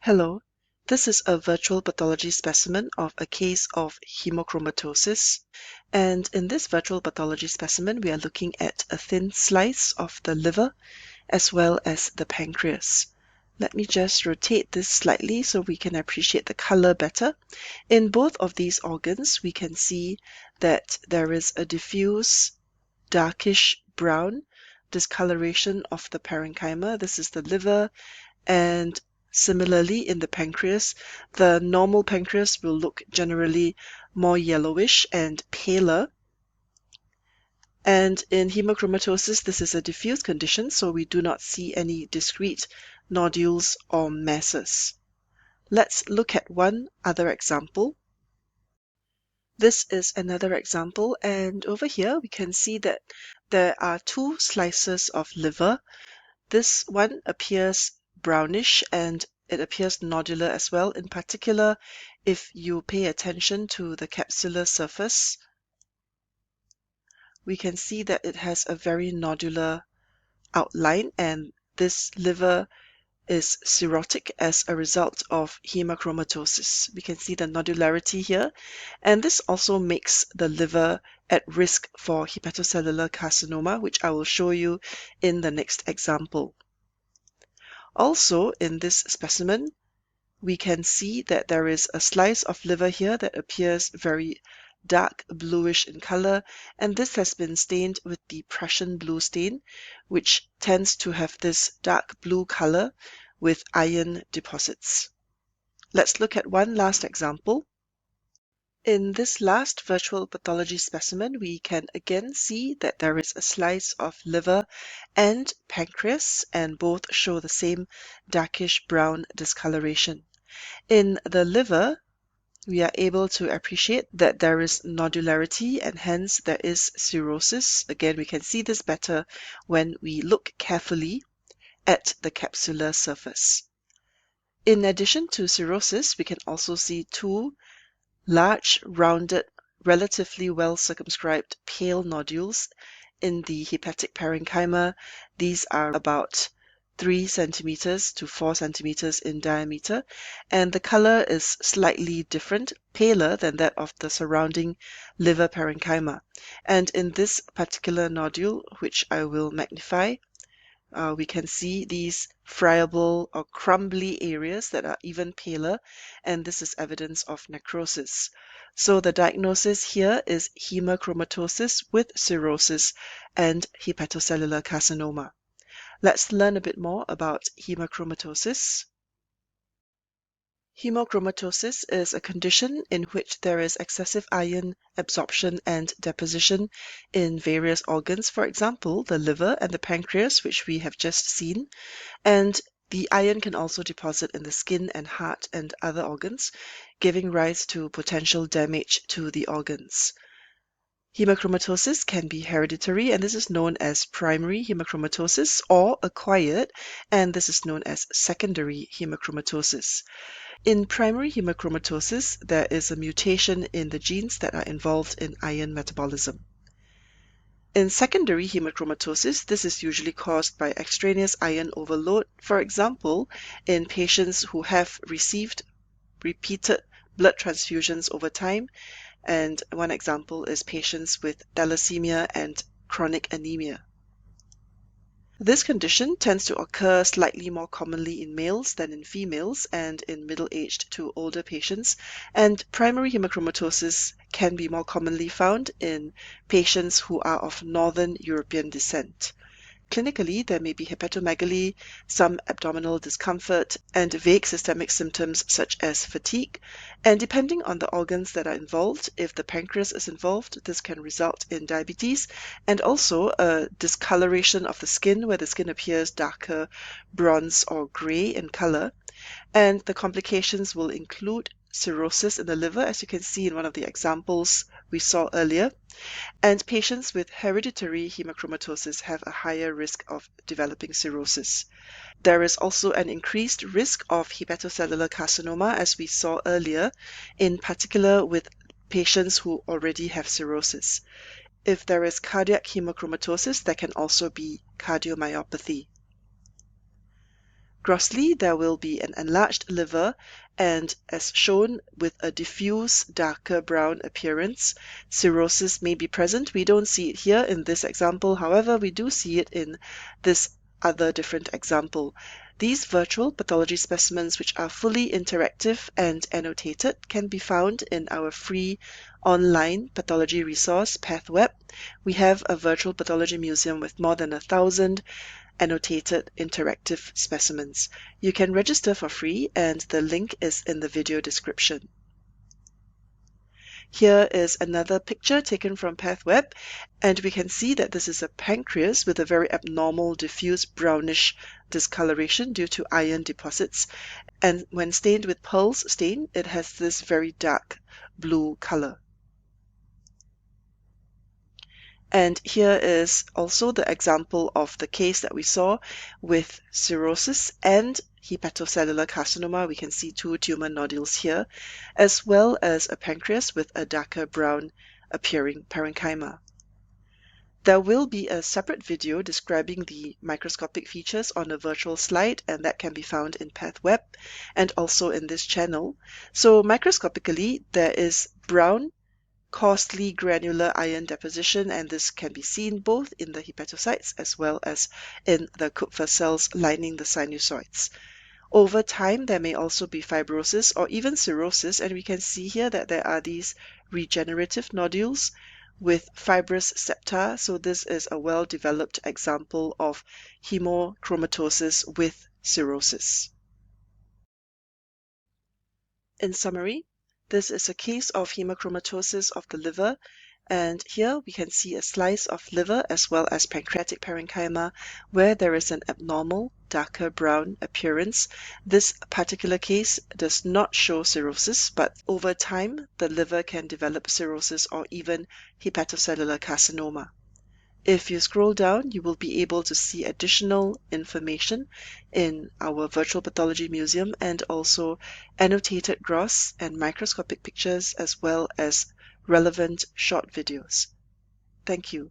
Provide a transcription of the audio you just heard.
Hello, this is a virtual pathology specimen of a case of hemochromatosis. And in this virtual pathology specimen, we are looking at a thin slice of the liver as well as the pancreas. Let me just rotate this slightly so we can appreciate the color better. In both of these organs, we can see that there is a diffuse darkish brown discoloration of the parenchyma. This is the liver, and similarly in the pancreas, the normal pancreas will look generally more yellowish and paler. And in hemochromatosis, this is a diffuse condition, so we do not see any discrete nodules or masses. Let's look at one other example. This is another example, and over here we can see that there are two slices of liver. This one appears brownish and it appears nodular as well. In particular, if you pay attention to the capsular surface, we can see that it has a very nodular outline, and this liver is cirrhotic as a result of hemochromatosis. We can see the nodularity here, and this also makes the liver at risk for hepatocellular carcinoma, which I will show you in the next example. Also, in this specimen, we can see that there is a slice of liver here that appears very dark bluish in color, and this has been stained with the Prussian blue stain, which tends to have this dark blue color with iron deposits. Let's look at one last example. In this last virtual pathology specimen, we can again see that there is a slice of liver and pancreas, and both show the same darkish brown discoloration. In the liver, we are able to appreciate that there is nodularity and hence there is cirrhosis. Again, we can see this better when we look carefully at the capsular surface. In addition to cirrhosis, we can also see two large, rounded, relatively well circumscribed pale nodules in the hepatic parenchyma. These are about 3 centimeters to 4 centimeters in diameter, and the color is slightly different, paler than that of the surrounding liver parenchyma. And in this particular nodule, which I will magnify, we can see these friable or crumbly areas that are even paler, and this is evidence of necrosis. So the diagnosis here is hemochromatosis with cirrhosis and hepatocellular carcinoma. Let's learn a bit more about hemochromatosis. Hemochromatosis is a condition in which there is excessive iron absorption and deposition in various organs, for example, the liver and the pancreas, which we have just seen, and the iron can also deposit in the skin and heart and other organs, giving rise to potential damage to the organs. Hemochromatosis can be hereditary, and this is known as primary hemochromatosis, or acquired, and this is known as secondary hemochromatosis. In primary hemochromatosis, there is a mutation in the genes that are involved in iron metabolism. In secondary hemochromatosis, this is usually caused by extraneous iron overload, for example, in patients who have received repeated blood transfusions over time, and one example is patients with thalassemia and chronic anemia. This condition tends to occur slightly more commonly in males than in females and in middle-aged to older patients, and primary hemochromatosis can be more commonly found in patients who are of Northern European descent. Clinically, there may be hepatomegaly, some abdominal discomfort, and vague systemic symptoms such as fatigue. And depending on the organs that are involved, if the pancreas is involved, this can result in diabetes and also a discoloration of the skin, where the skin appears darker bronze or gray in color. And the complications will include cirrhosis in the liver, as you can see in one of the examples we saw earlier. And patients with hereditary hemochromatosis have a higher risk of developing cirrhosis. There is also an increased risk of hepatocellular carcinoma, as we saw earlier, in particular with patients who already have cirrhosis. If there is cardiac hemochromatosis, there can also be cardiomyopathy. Grossly, there will be an enlarged liver and, as shown, with a diffuse darker brown appearance. Cirrhosis may be present. We don't see it here in this example. However, we do see it in this other different example. These virtual pathology specimens, which are fully interactive and annotated, can be found in our free online pathology resource, Pathweb. We have a virtual pathology museum with more than 1,000 annotated interactive specimens. You can register for free, and the link is in the video description. Here is another picture taken from Pathweb, and we can see that this is a pancreas with a very abnormal diffuse brownish discoloration due to iron deposits, and when stained with Pearl's stain, it has this very dark blue color. And here is also the example of the case that we saw with cirrhosis and hepatocellular carcinoma. We can see two tumor nodules here, as well as a pancreas with a darker brown appearing parenchyma. There will be a separate video describing the microscopic features on a virtual slide, and that can be found in Pathweb and also in this channel. So microscopically, there is brown coarsely granular iron deposition, and this can be seen both in the hepatocytes as well as in the Kupffer cells lining the sinusoids. Over time, there may also be fibrosis or even cirrhosis, and we can see here that there are these regenerative nodules with fibrous septa, so this is a well-developed example of haemochromatosis with cirrhosis. In summary, this is a case of haemochromatosis of the liver, and here we can see a slice of liver as well as pancreatic parenchyma where there is an abnormal darker brown appearance. This particular case does not show cirrhosis, but over time the liver can develop cirrhosis or even hepatocellular carcinoma. If you scroll down, you will be able to see additional information in our virtual pathology museum and also annotated gross and microscopic pictures as well as relevant short videos. Thank you.